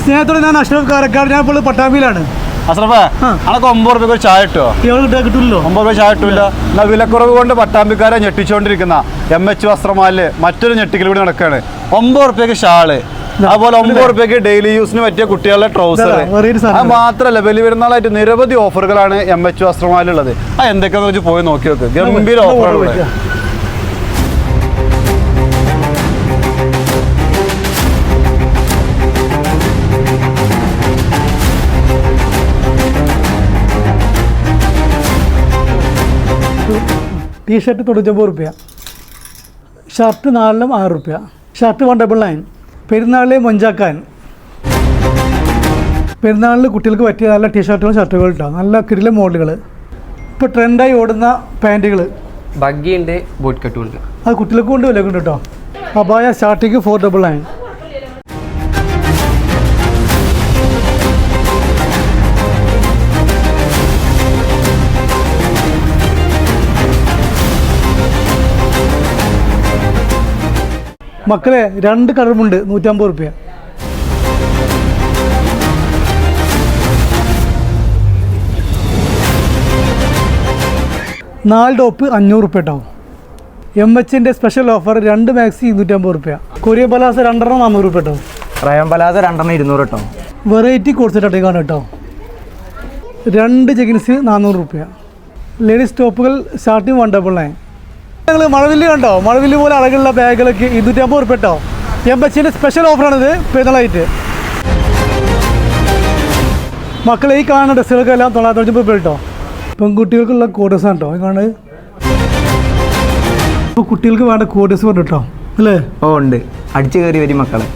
സ്നേഹത്തോടെ ഞാൻ അഷ്റഫ് കാരക്കാട്, ഞാൻ ഇപ്പോൾ പട്ടാമ്പിയിലാണ്. അഷ്റഫേ, അനക്ക് 9 രൂപ ചായ കിട്ടുമോ? കിട്ടില്ലല്ലോ. 9 രൂപ ചായ കിട്ടില്ല. എന്നാൽ വിലക്കുറവ് കൊണ്ട് പട്ടാമ്പിക്കാരെ ഞെട്ടിച്ചുകൊണ്ടിരിക്കുന്ന MH വസ്ത്രമാലില് മറ്റൊരു ഞെട്ടിക്കൽ കൂടി നടക്കുകയാണ്. 9 രൂപയ്ക്ക് ഷാള്, അതുപോലെ 9 രൂപയ്ക്ക് ഡെയിലി യൂസിന് പറ്റിയ കുട്ടികളുടെ ട്രൗസർ. അത് മാത്രമല്ല, വലിയ പെരുന്നാളായിട്ട് നിരവധി ഓഫറുകളാണ് MH വസ്ത്രമാലുള്ളത്. അത് എന്തൊക്കെയാണെന്ന് വെച്ച് പോയി നോക്കി നോക്ക്. ഗംഭീര ഓഫറുകൾ. ടീഷർട്ട് 99 രൂപ, ഷർട്ട് 4 6 രൂപ, ഷർട്ട് 199. പെരുന്നാളിൽ മൊഞ്ചാക്കാൻ, പെരുന്നാളിൽ കുട്ടികൾക്ക് പറ്റിയ നല്ല ടീഷർട്ടുകളും ഷർട്ടുകളും ഉണ്ടാവും, നല്ല കിടില മോഡലുകൾ. ഇപ്പോൾ ട്രെൻഡായി ഓടുന്ന പാൻറ്റുകൾ, ബഗ്ഗിയുണ്ട്, ബൂട്ട് കട്ടുമുണ്ട്. അത് കുട്ടികൾക്ക് കൊണ്ട് വില കൊണ്ട് കേട്ടോ. അബായ സ്റ്റാർട്ടിങ് 499. മക്കളെ 2 കളറുമുണ്ട്, 150 രൂപ. നാല് ടോപ്പ് 500 രൂപ കേട്ടോ. MHൻ്റെ സ്പെഷ്യൽ ഓഫർ 2 മാക്സി 250 രൂപ. കൊറിയൻ പലാസ 2 400 രൂപ കേട്ടോ. റയൻ പലാസ 2 200 കേട്ടോ. വെറൈറ്റി കോഴ്സിട്ടാണ് കേട്ടോ. 2 ജഗിൻസ് 400 രൂപ. ലേഡീസ് ടോപ്പുകൾ സ്റ്റാർട്ടിങ് 199. ഞങ്ങൾ മഴവില്ല് കണ്ടോ, മഴവില്ല് പോലെ അളകുള്ള ബാഗുകളൊക്കെ 250 രൂപ കേട്ടോ. MHൻ്റെ സ്പെഷ്യൽ ഓഫറാണിത് പെരുന്നാളായിട്ട്. മക്കളെ ഈ കാണുന്ന ഡ്രസ്സുകൾക്കെല്ലാം 950 രൂപ കേട്ടോ. പെൺകുട്ടികൾക്കുള്ള കോഡ്രസ്സാണ് കേട്ടോ. കാണുന്നത് ഇപ്പോൾ കുട്ടികൾക്ക് വേണ്ട കോഡ്രസ്സ് പറഞ്ഞു കേട്ടോ, അല്ലേ? ഓ ഉണ്ട്, അടിച്ചു കയറി വരും മക്കളെ.